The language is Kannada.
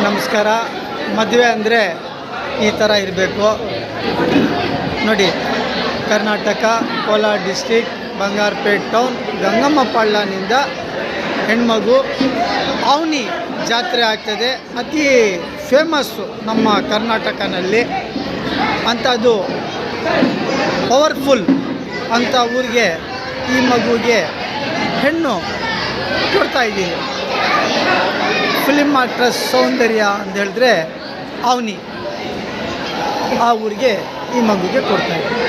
ನಮಸ್ಕಾರ. ಮದುವೆ ಅಂದರೆ ಈ ಥರ ಇರಬೇಕು ನೋಡಿ. ಕರ್ನಾಟಕ ಕೋಲಾರ ಡಿಸ್ಟಿಕ್ ಬಂಗಾರಪೇಟೆ ಟೌನ್ ಗಂಗಮ್ಮ ಪಳ್ಳನಿಂದ ಹೆಣ್ಮಗು ಅವನಿ ಜಾತ್ರೆ ಆಗ್ತದೆ. ಅತಿ ಫೇಮಸ್ಸು ನಮ್ಮ ಕರ್ನಾಟಕನಲ್ಲಿ. ಅಂಥದ್ದು ಪವರ್ಫುಲ್ ಅಂಥ ಊರಿಗೆ ಈ ಮಗುವಿಗೆ ಹೆಣ್ಣು ಕೊಡ್ತಾಯಿದ್ದೀನಿ. ಫಿಲ್ಮ್ ಆಕ್ಟ್ರೆಸ್ ಸೌಂದರ್ಯ ಅಂತ ಹೇಳಿದ್ರೆ ಅವನಿ ಆ ಊರಿಗೆ ಈ ಮಗುಗೆ ಕೊಡ್ತಾಯಿದ್ದೀನಿ.